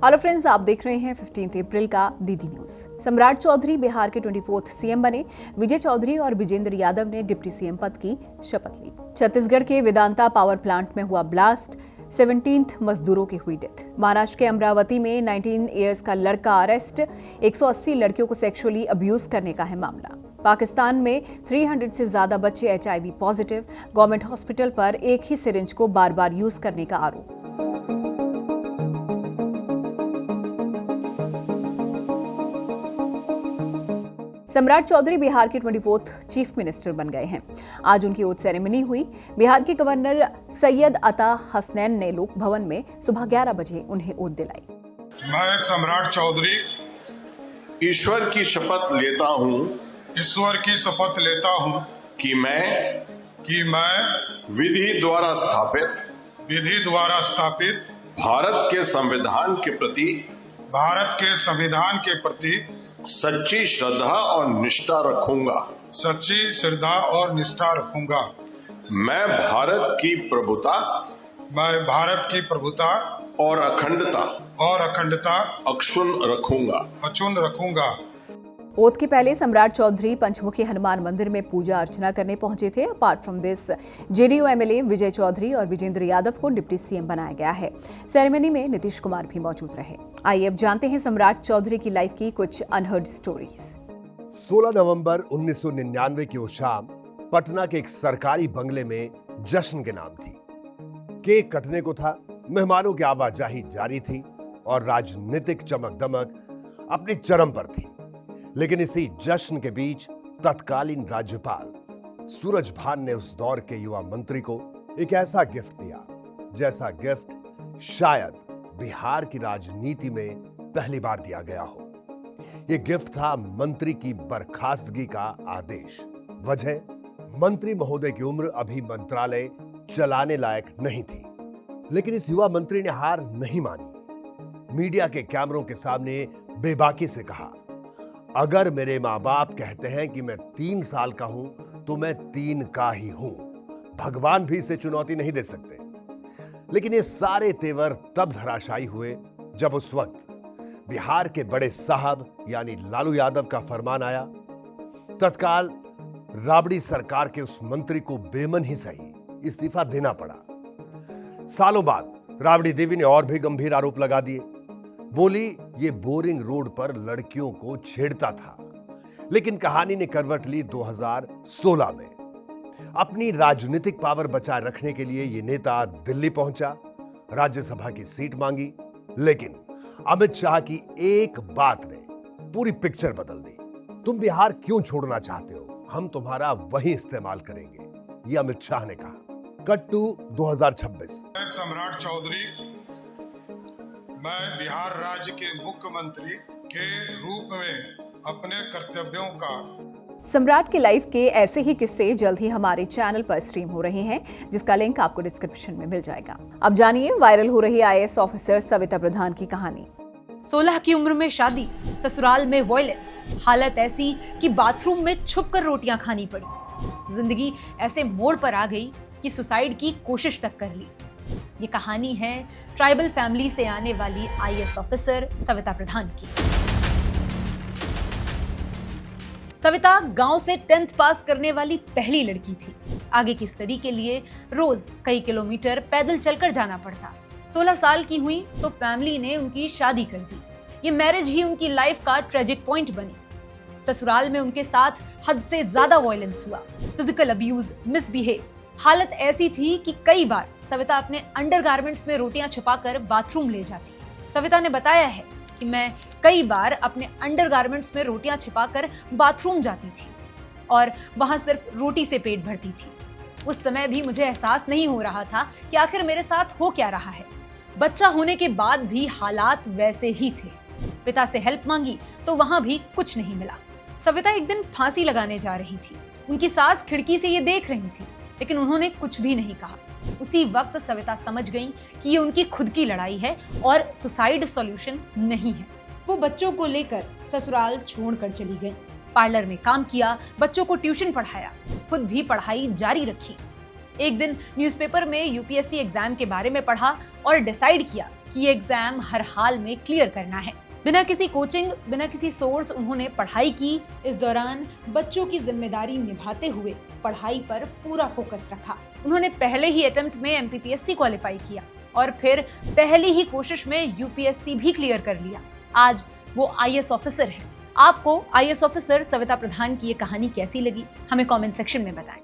Hello friends, आप देख रहे हैं 15 अप्रैल का डीडी न्यूज। सम्राट चौधरी बिहार के 24th सीएम बने। विजय चौधरी और विजेंद्र यादव ने डिप्टी सीएम पद की शपथ ली। छत्तीसगढ़ के वेदांता पावर प्लांट में हुआ ब्लास्ट, 17 मजदूरों की हुई डेथ। महाराष्ट्र के अमरावती में 19 इयर्स का लड़का अरेस्ट, 180 लड़कियों को सेक्सुअली अब्यूज करने का है मामला। पाकिस्तान में 300 से ज्यादा बच्चे HIV पॉजिटिव, गवर्नमेंट हॉस्पिटल पर एक ही सिरिंज को बार बार यूज करने का आरोप। सम्राट चौधरी बिहार के 24th चीफ मिनिस्टर बन गए हैं। आज उनकी ओथ सेरेमनी हुई। बिहार के गवर्नर सैयद अता हसनैन ने लोक भवन में सुबह 11 बजे उन्हें ओथ दिलाई। मैं सम्राट चौधरी ईश्वर की शपथ लेता हूँ कि मैं विधि द्वारा स्थापित भारत के संविधान के प्रति सच्ची श्रद्धा और निष्ठा रखूंगा। मैं भारत की प्रभुता और अखंडता अक्षुण्ण रखूंगा। ओथ के पहले सम्राट चौधरी पंचमुखी हनुमान मंदिर में पूजा अर्चना करने पहुंचे थे। Apart from this, JDU MLA Vijay Chaudhary और विजेंद्र यादव को डिप्टी सीएम बनाया गया है। सेरेमनी में नीतीश कुमार भी मौजूद रहे। आइए अब जानते हैं सम्राट चौधरी की लाइफ की कुछ अनहर्ड स्टोरीज। 16 नवंबर 1999 की वो शाम पटना के एक सरकारी बंगले में जश्न के नाम थी। केक कटने को था, मेहमानों की आवाजाही जारी थी और राजनीतिक चमक दमक अपने चरम पर थी। लेकिन इसी जश्न के बीच तत्कालीन राज्यपाल सूरजभान ने उस दौर के युवा मंत्री को एक ऐसा गिफ्ट दिया जैसा गिफ्ट शायद बिहार की राजनीति में पहली बार दिया गया हो। यह गिफ्ट था मंत्री की बर्खास्तगी का आदेश। वजह, मंत्री महोदय की उम्र अभी मंत्रालय चलाने लायक नहीं थी। लेकिन इस युवा मंत्री ने हार नहीं मानी। मीडिया के कैमरों के सामने बेबाकी से कहा, अगर मेरे माँ बाप कहते हैं कि मैं 3 साल का हूं तो मैं 3 का ही हूं। भगवान भी इसे चुनौती नहीं दे सकते। लेकिन ये सारे तेवर तब धराशायी हुए जब उस वक्त बिहार के बड़े साहब यानी लालू यादव का फरमान आया। तत्काल राबड़ी सरकार के उस मंत्री को बेमन ही सही इस्तीफा देना पड़ा। सालों बाद राबड़ी देवी ने और भी गंभीर आरोप लगा दिए। बोली ये बोरिंग रोड पर लड़कियों को छेड़ता था। लेकिन कहानी ने करवट ली 2016 में। अपनी राजनीतिक पावर बचाए रखने के लिए ये नेता दिल्ली पहुंचा, राज्यसभा की सीट मांगी। लेकिन अमित शाह की एक बात ने पूरी पिक्चर बदल दी। तुम बिहार क्यों छोड़ना चाहते हो, हम तुम्हारा वही इस्तेमाल करेंगे, ये अमित शाह ने कहा। Cut to 2026। सम्राट चौधरी, मैं बिहार राज्य के मुख्यमंत्री के रूप में अपने कर्तव्यों का। सम्राट की लाइफ के ऐसे ही किस्से जल्द ही हमारे चैनल पर स्ट्रीम हो रहे हैं, जिसका लिंक आपको डिस्क्रिप्शन में मिल जाएगा। अब जानिए वायरल हो रही IAS ऑफिसर सविता प्रधान की कहानी। 16 की उम्र में शादी, ससुराल में वॉयलेंस, हालत ऐसी कि बाथरूम में छुपकर रोटियां खानी पड़ी। जिंदगी ऐसे मोड़ पर आ गई कि सुसाइड की कोशिश तक कर ली। ये कहानी है ट्राइबल फैमिली से आने वाली IAS ऑफिसर सविता प्रधान की। सविता गांव से 10th पास करने वाली पहली लड़की थी। आगे की स्टडी के लिए रोज कई किलोमीटर पैदल चलकर जाना पड़ता। 16 साल की हुई तो फैमिली ने उनकी शादी कर दी। ये मैरिज ही उनकी लाइफ का ट्रेजिक पॉइंट बनी। ससुराल में उनके साथ हद से ज्यादा वायलेंस हुआ, फिजिकल अब्यूज, मिसबिहेव। हालत ऐसी थी कि कई बार सविता अपने अंडरगारमेंट्स में रोटियां छिपाकर बाथरूम ले जाती। सविता ने बताया है कि मैं कई बार अपने अंडरगारमेंट्स में रोटियां छिपाकर बाथरूम जाती थी और वहां सिर्फ रोटी से पेट भरती थी। उस समय भी मुझे एहसास नहीं हो रहा था कि आखिर मेरे साथ हो क्या रहा है। बच्चा होने के बाद भी हालात वैसे ही थे। पिता से हेल्प मांगी तो वहां भी कुछ नहीं मिला। सविता एक दिन फांसी लगाने जा रही थी। उनकी सास खिड़की से ये देख रही थी, लेकिन उन्होंने कुछ भी नहीं कहा। उसी वक्त सविता समझ गई कि ये उनकी खुद की लड़ाई है और सुसाइड सॉल्यूशन नहीं है। वो बच्चों को लेकर ससुराल छोड़कर चली गई। पार्लर में काम किया, बच्चों को ट्यूशन पढ़ाया, खुद भी पढ़ाई जारी रखी। एक दिन न्यूज़पेपर में यूपीएससी एग्जाम के बारे में पढ़ा और डिसाइड किया कि ये एग्जाम हर हाल में क्लियर करना है। बिना किसी कोचिंग, बिना किसी सोर्स उन्होंने पढ़ाई की। इस दौरान बच्चों की जिम्मेदारी निभाते हुए पढ़ाई पर पूरा फोकस रखा। उन्होंने पहले ही अटेम्प्ट में MPPSC क्वालिफाई किया और फिर पहली ही कोशिश में UPSC भी क्लियर कर लिया। आज वो IAS ऑफिसर है। आपको IAS ऑफिसर सविता प्रधान की ये कहानी कैसी लगी, हमें कमेंट सेक्शन में बताएं।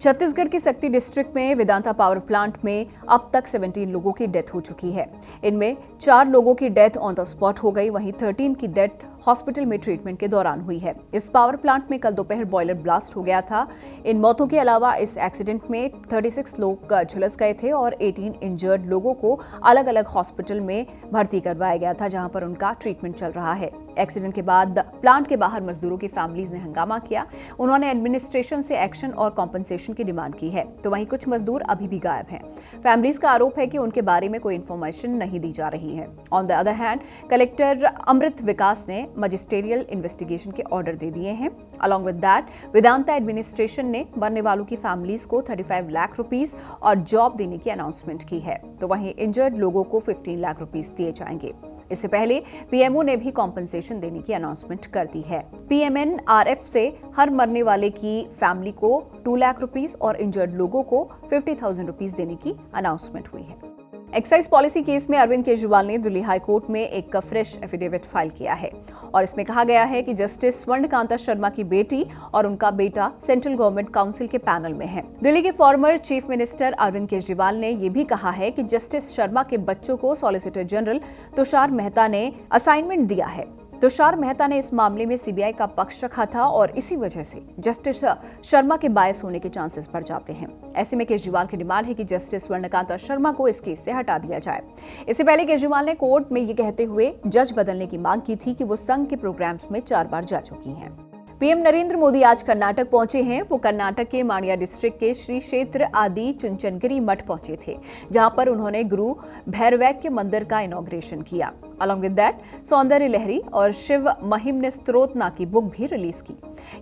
छत्तीसगढ़ के सक्ती डिस्ट्रिक्ट में वेदांता पावर प्लांट में अब तक 17 लोगों की डेथ हो चुकी है। इनमें 4 लोगों की डेथ ऑन द स्पॉट हो गई, वहीं 13 की डेथ हॉस्पिटल में ट्रीटमेंट के दौरान हुई है। इस पावर प्लांट में कल दोपहर बॉयलर ब्लास्ट हो गया था। इन मौतों के अलावा इस एक्सीडेंट में 36 लोग झुलस गए थे और 18 इंजर्ड लोगों को अलग अलग हॉस्पिटल में भर्ती करवाया गया था, जहां पर उनका ट्रीटमेंट चल रहा है। एक्सीडेंट के बाद प्लांट के बाहर मजदूरों की फैमिलीज ने हंगामा किया। उन्होंने एडमिनिस्ट्रेशन से एक्शन और कॉम्पनसेशन की डिमांड की है, तो वहीं कुछ मजदूर अभी भी गायब हैं। फैमिलीज का आरोप है कि उनके बारे में कोई इन्फॉर्मेशन नहीं दी जा रही है। On the other hand, collector Amrit Vikas ने मजिस्ट्रियल इन्वेस्टिगेशन के ऑर्डर दे दिए हैं। Along with that, Vedanta administration ने मरने वालों की फैमिलीज को 35 लाख रुपीस और जॉब देने की अनाउंसमेंट की है, तो वहीं इंजर्ड लोगों को 15 लाख रुपीस दिए जाएंगे। इससे पहले PMO ने भी कॉम्पनसेशन देने की अनाउंसमेंट कर दी है। PMNRF से हर मरने वाले की फैमिली को 2 लाख रुपीस और इंजर्ड लोगों को 50,000 रुपीस देने की अनाउंसमेंट हुई है। एक्साइज पॉलिसी केस में अरविंद केजरीवाल ने दिल्ली हाई कोर्ट में एक फ्रेश एफिडेविट फाइल किया है और इसमें कहा गया है कि जस्टिस स्वर्णकांता शर्मा की बेटी और उनका बेटा सेंट्रल गवर्नमेंट काउंसिल के पैनल में है। दिल्ली के former chief minister Arvind Kejriwal ने यह भी कहा है कि जस्टिस शर्मा के बच्चों को सॉलिसिटर जनरल तुषार मेहता ने असाइनमेंट दिया है। तुषार मेहता ने इस मामले में CBI का पक्ष रखा था और इसी वजह से जस्टिस शर्मा के बायस होने के चांसेस बढ़ जाते हैं। ऐसे में केजरीवाल की डिमांड है कि जस्टिस स्वर्णकांता शर्मा को इस केस से हटा दिया जाए। इससे पहले केजरीवाल ने कोर्ट में ये कहते हुए जज बदलने की मांग की थी कि वो संघ के प्रोग्राम्स में 4 बार जा चुकी हैं। PM नरेंद्र मोदी आज कर्नाटक पहुंचे हैं। वो कर्नाटक के मांड्या डिस्ट्रिक्ट के श्री क्षेत्र आदि चुनचनगिरी मठ पहुंचे थे, जहां पर उन्होंने गुरु भैरवैक्य मंदिर का इनॉग्रेशन किया। अलॉन्ग विद दैट, सौंदर्य लहरी और शिव महिम्न स्तोत्रना की बुक भी रिलीज की।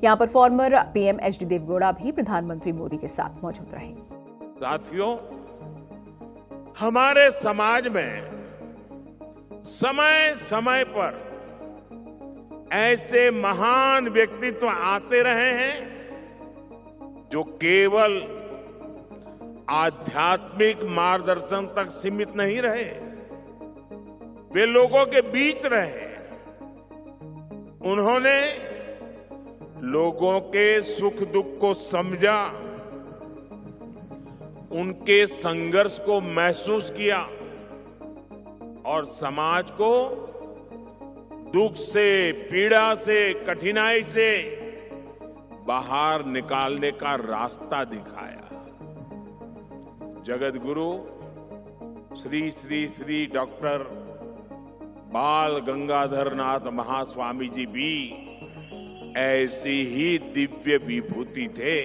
यहां पर फॉर्मर PM HD देवगौड़ा भी प्रधानमंत्री मोदी के साथ मौजूद रहे। साथियों, हमारे समाज में समय समय पर ऐसे महान व्यक्तित्व आते रहे हैं जो केवल आध्यात्मिक मार्गदर्शन तक सीमित नहीं रहे, वे लोगों के बीच रहे। उन्होंने लोगों के सुख दुख को समझा, उनके संघर्ष को महसूस किया और समाज को दुख से, पीड़ा से, कठिनाई से बाहर निकालने का रास्ता दिखाया। जगत गुरु श्री श्री श्री डॉक्टर बाल गंगाधर नाथ महास्वामी जी भी ऐसी ही दिव्य विभूति थे।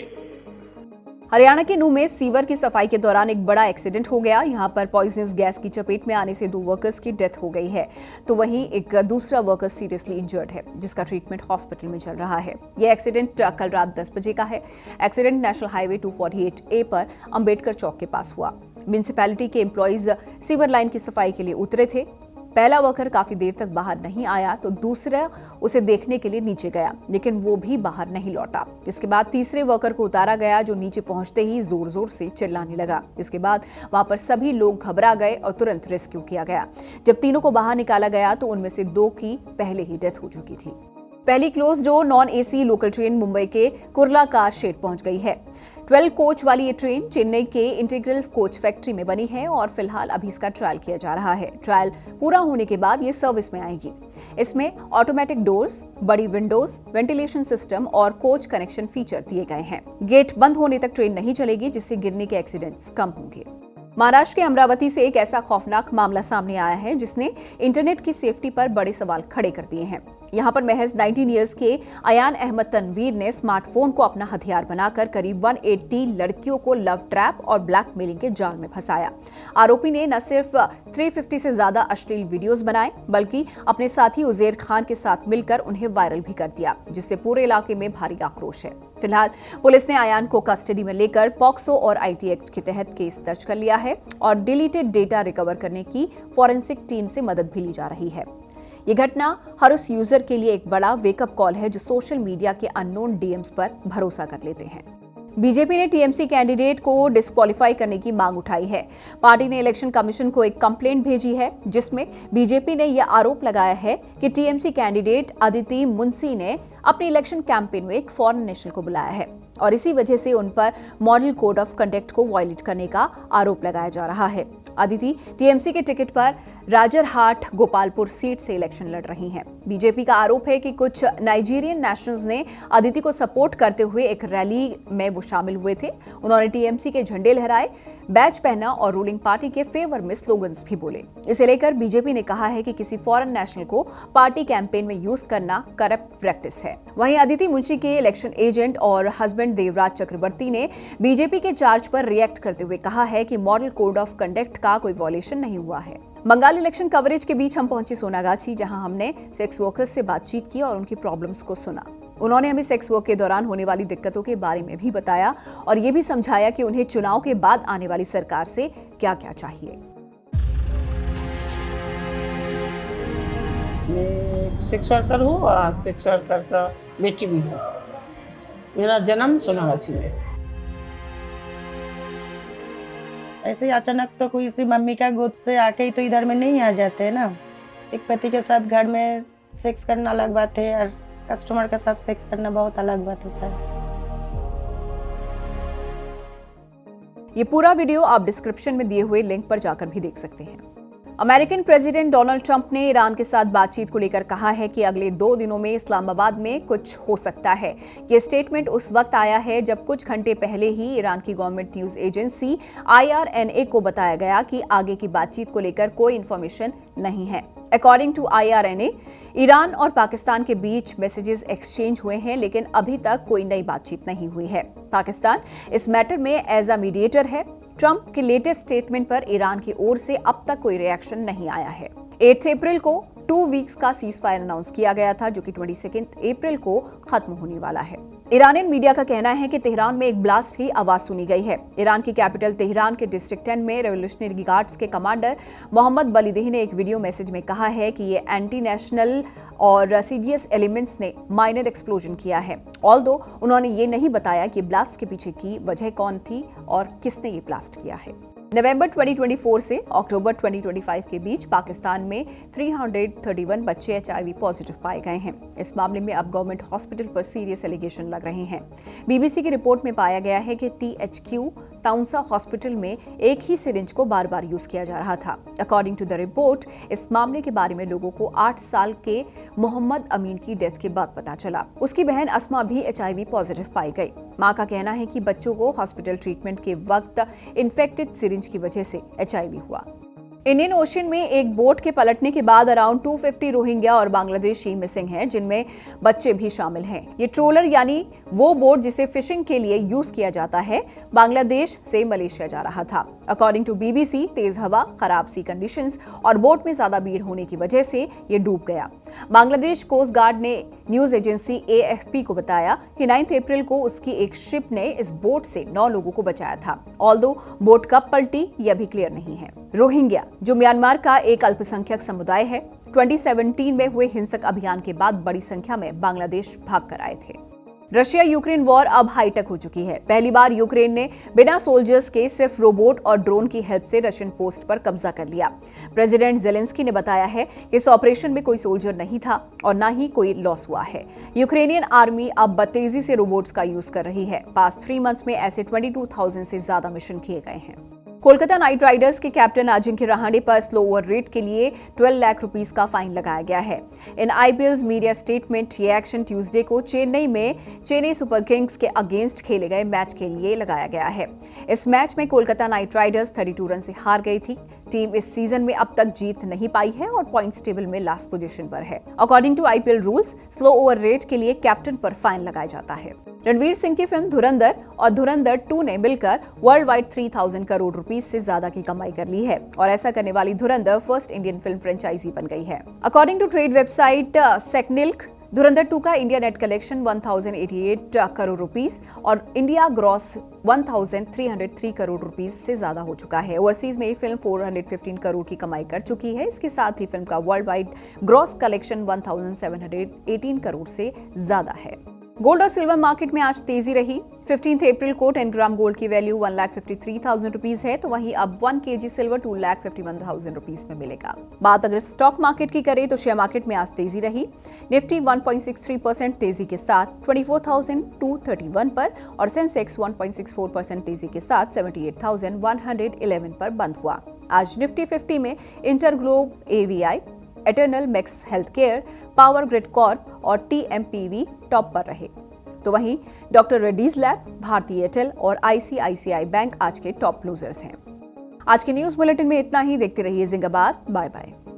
हरियाणा के नूह में सीवर की सफाई के दौरान एक बड़ा एक्सीडेंट हो गया। यहां पर पॉइजनस गैस की चपेट में आने से 2 वर्कर्स की डेथ हो गई है, तो वहीं एक दूसरा वर्कर सीरियसली इंजर्ड है, जिसका ट्रीटमेंट हॉस्पिटल में चल रहा है। यह एक्सीडेंट कल रात 10 बजे का है। एक्सीडेंट नेशनल हाईवे 248A पर अंबेडकर चौक के पास हुआ। म्युनिसिपैलिटी के एम्प्लॉइज सीवर लाइन की सफाई के लिए उतरे थे। पहला वर्कर काफी देर तक बाहर नहीं आया, तो दूसरा उसे देखने के लिए नीचे गया, लेकिन वो भी बाहर नहीं लौटा। इसके बाद तीसरे वर्कर को उतारा गया, जो नीचे पहुंचते ही जोर जोर से चिल्लाने लगा। इसके बाद वहां पर सभी लोग घबरा गए और तुरंत रेस्क्यू किया गया। जब तीनों को बाहर निकाला गया तो उनमें से 2 की पहले ही डेथ हो चुकी थी। पहली close door non AC local train Mumbai के कुर्ला कार शेड पहुंच गई है। 12 कोच वाली ये ट्रेन चेन्नई के इंटीग्रल कोच फैक्ट्री में बनी है और फिलहाल अभी इसका ट्रायल किया जा रहा है। ट्रायल पूरा होने के बाद ये सर्विस में आएगी। इसमें ऑटोमेटिक डोर्स, बड़ी विंडोज, वेंटिलेशन सिस्टम और कोच कनेक्शन फीचर दिए गए हैं। गेट बंद होने तक ट्रेन नहीं चलेगी, जिससे गिरने के एक्सीडेंट्स कम होंगे। महाराष्ट्र के अमरावती से एक ऐसा खौफनाक मामला सामने आया है जिसने इंटरनेट की सेफ्टी पर बड़े सवाल खड़े कर दिए हैं। यहाँ पर महज 19 इयर्स के अयान अहमद तनवीर ने स्मार्टफोन को अपना हथियार बनाकर करीब 180 लड़कियों को लव ट्रैप और ब्लैकमेलिंग के जाल में फंसाया। आरोपी ने न सिर्फ 350 से ज्यादा अश्लील वीडियोस बनाए बल्कि अपने साथी उजैर खान के साथ मिलकर उन्हें वायरल भी कर दिया, जिससे पूरे इलाके में भारी आक्रोश है। फिलहाल पुलिस ने अयान को कस्टडी में लेकर पॉक्सो और आईटी एक्ट के तहत केस दर्ज कर लिया है और डिलीटेड डेटा रिकवर करने की फॉरेंसिक टीम से मदद भी ली जा रही है। ये घटना हर उस यूजर के लिए एक बड़ा वेकअप कॉल है जो सोशल मीडिया के अननोन डीएम्स पर भरोसा कर लेते हैं। बीजेपी ने टीएमसी कैंडिडेट को डिस्क्वालीफाई करने की मांग उठाई है। पार्टी ने इलेक्शन कमीशन को एक कंप्लेंट भेजी है जिसमें बीजेपी ने यह आरोप लगाया है कि टीएमसी कैंडिडेट अदिति मुंशी ने अपने इलेक्शन कैंपेन में एक फॉरेन नेशनल को बुलाया है और इसी वजह से उन पर मॉडल कोड ऑफ कंडक्ट को वायलेट करने का आरोप लगाया जा रहा है। अदिति टीएमसी के टिकट पर राजरहाट गोपालपुर सीट से इलेक्शन लड़ रही हैं। बीजेपी का आरोप है कि कुछ नाइजीरियन नेशनल्स ने अदिति को सपोर्ट करते हुए एक रैली में वो शामिल हुए थे। उन्होंने टीएमसी के झंडे लहराए, बैच पहना और रूलिंग पार्टी के फेवर में स्लोगन्स भी बोले। इसे लेकर बीजेपी ने कहा है कि किसी फॉरेन नेशनल को पार्टी कैंपेन में यूज करना करप्ट प्रैक्टिस है। वहीं अदिति मुंशी के इलेक्शन एजेंट और हस्बैंड देवराज चक्रवर्ती ने बीजेपी के चार्ज पर रिएक्ट करते हुए कहा है कि मॉडल कोड ऑफ कंडक्ट का कोई वॉयलेशन नहीं हुआ है। बंगाल इलेक्शन कवरेज के बीच हम पहुंचे सोनागाछी, जहां हमने सेक्स वर्कर्स से बातचीत की और उनकी प्रॉब्लम्स को सुना। उन्होंने हमें सेक्स वर्क के दौरान होने वाली दिक्कतों के बारे में भी बताया और ये भी समझाया कि उन्हें चुनाव के बाद आने वाली सरकार से क्या क्या चाहिए। मैं सेक्स वर्कर हूँ और सेक्स वर्कर का बेटी भी हूँ। मेरा जन्म सोनागाछी में। ऐसे ही अचानक तो कोई सी मम्मी का गोद से आके ही तो इधर में नहीं आ जाते हैं ना। एक पति के साथ घर में सेक्स करना अलग बात है और कस्टमर के साथ सेक्स करना बहुत अलग बात होता है। ये पूरा वीडियो आप डिस्क्रिप्शन में दिए हुए लिंक पर जाकर भी देख सकते हैं। अमेरिकन प्रेसिडेंट डोनाल्ड ट्रंप ने ईरान के साथ बातचीत को लेकर कहा है कि अगले 2 दिनों में इस्लामाबाद में कुछ हो सकता है। ये स्टेटमेंट उस वक्त आया है जब कुछ घंटे पहले ही ईरान की गवर्नमेंट न्यूज एजेंसी IRNA को बताया गया कि आगे की बातचीत को लेकर कोई इंफॉर्मेशन नहीं है। अकॉर्डिंग टू IRNA, ईरान और पाकिस्तान के बीच मैसेजेस एक्सचेंज हुए हैं, लेकिन अभी तक कोई नई बातचीत नहीं हुई है। पाकिस्तान इस मैटर में एज अ मीडिएटर है। ट्रंप के लेटेस्ट स्टेटमेंट पर ईरान की ओर से अब तक कोई रिएक्शन नहीं आया है। 8 अप्रैल को 2 वीक्स का सीज फायर अनाउंस किया गया था, जो कि 22 अप्रैल को खत्म होने वाला है। ईरानियन मीडिया का कहना है कि तेहरान में एक ब्लास्ट की आवाज सुनी गई है। ईरान की कैपिटल तेहरान के डिस्ट्रिक्ट 10 में रेवोल्यूशनरी गार्ड्स के कमांडर मोहम्मद बलीदेही ने एक वीडियो मैसेज में कहा है कि ये एंटी नेशनल और सीडियस एलिमेंट्स ने माइनर एक्सप्लोजन किया है। ऑल्दो उन्होंने ये नहीं बताया कि ब्लास्ट के पीछे की वजह कौन थी और किसने ये ब्लास्ट किया है। नवंबर 2024 से अक्टूबर 2025 के बीच पाकिस्तान में 331 बच्चे HIV पॉजिटिव पाए गए हैं। इस मामले में अब गवर्नमेंट हॉस्पिटल पर सीरियस एलिगेशन लग रहे हैं। BBC की रिपोर्ट में पाया गया है कि THQ ताउंसा हॉस्पिटल में एक ही सिरिंज को बार बार यूज किया जा रहा था। अकॉर्डिंग टू द रिपोर्ट, इस मामले के बारे में लोगों को 8 साल के मोहम्मद अमीन की डेथ के बाद पता चला। उसकी बहन अस्मा भी HIV पॉजिटिव पाई गई। मां का कहना है कि बच्चों को हॉस्पिटल ट्रीटमेंट के वक्त इन्फेक्टेड सिरिंज की वजह से HIV हुआ। इंडियन ओशन में एक बोट के पलटने के बाद अराउंड 250 रोहिंग्या और बांग्लादेशी मिसिंग हैं, जिनमें बच्चे भी शामिल हैं। ये ट्रोलर यानी वो बोट जिसे फिशिंग के लिए यूज किया जाता है, बांग्लादेश से मलेशिया जा रहा था। अकॉर्डिंग टू BBC, तेज हवा, खराब सी कंडीशंस और बोट में ज्यादा भीड़ होने की वजह से ये डूब गया। बांग्लादेश कोस्ट गार्ड ने न्यूज एजेंसी AFP को बताया कि 9 अप्रैल को उसकी एक शिप ने इस बोट से 9 लोगों को बचाया था। ऑल्दो बोट कब पलटी यह भी क्लियर नहीं है। रोहिंग्या, जो म्यांमार का एक अल्पसंख्यक समुदाय है, 2017 में हुए हिंसक अभियान के बाद बड़ी संख्या में बांग्लादेश भाग कर आए थे। रशिया यूक्रेन वॉर अब हाईटेक हो चुकी है। पहली बार यूक्रेन ने बिना सोल्जर्स के सिर्फ रोबोट और ड्रोन की हेल्प से रशियन पोस्ट पर कब्जा कर लिया। प्रेसिडेंट जेलेंस्की ने बताया है कि इस ऑपरेशन में कोई सोल्जर नहीं था और न ही कोई लॉस हुआ है। यूक्रेनियन आर्मी अब तेजी से रोबोट्स का यूज कर रही है। पास्ट 3 मंथ्स में ऐसे 22,000 से ज्यादा मिशन किए गए हैं। कोलकाता नाइट राइडर्स के कैप्टन अजिंक्य रहाणे पर स्लो ओवर रेट के लिए 12 लाख रुपीस का फाइन लगाया गया है। इन IPL's मीडिया स्टेटमेंट ये एक्शन ट्यूसडे को चेन्नई में चेन्नई सुपर किंग्स के अगेंस्ट खेले गए मैच के लिए लगाया गया है। इस मैच में कोलकाता नाइट राइडर्स 32 रन से हार गई थी। टीम इस सीजन में अब तक जीत नहीं पाई है और पॉइंट्स टेबल में लास्ट पोजीशन पर है। According to IPL rules, slow over rate के लिए कैप्टन पर फाइन लगाया जाता है। रणवीर सिंह की फिल्म धुरंधर और धुरंधर 2 ने मिलकर वर्ल्ड वाइड 3000 करोड़ रुपीस से ज्यादा की कमाई कर ली है और ऐसा करने वाली धुरंधर फर्स्ट इंडियन फिल्म फ्रेंचाइजी बन गई है। अकॉर्डिंग टू ट्रेड वेबसाइट सेकनिल्क, धुरंधर 2 का India net collection 1088 crore rupees और इंडिया ग्रॉस 1303 करोड़ रुपीस से ज्यादा हो चुका है। ओवरसीज में ये फिल्म 415 करोड़ की कमाई कर चुकी है। इसके साथ ही फिल्म का world wide gross collection 1718 crore से ज्यादा है। गोल्ड और सिल्वर मार्केट में आज तेजी रही। 15 अप्रैल को 10 ग्राम गोल्ड की वैल्यू 1,53,000 रुपीस है, तो वहीं अब 1 kg सिल्वर 2,51,000 रुपीस में मिलेगा। बात अगर स्टॉक मार्केट की करें तो शेयर मार्केट में आज तेजी रही। निफ्टी 1.63% तेजी के साथ 24,231 पर और सेंसेक्स 1.64% तेजी के साथ 78,111 पर बंद हुआ। आज निफ्टी 50 में InterGlobe AVI, eternal max health care, power grid Corp और टीएमपीवी टॉप पर रहे। तो वहीं डॉक्टर रेड्डीज लैब, भारतीय एयरटेल और आईसीआईसीआई बैंक आज के टॉप लूजर्स हैं। आज के न्यूज बुलेटिन में इतना ही। देखते रहिए जिंदाबाद। Bye bye.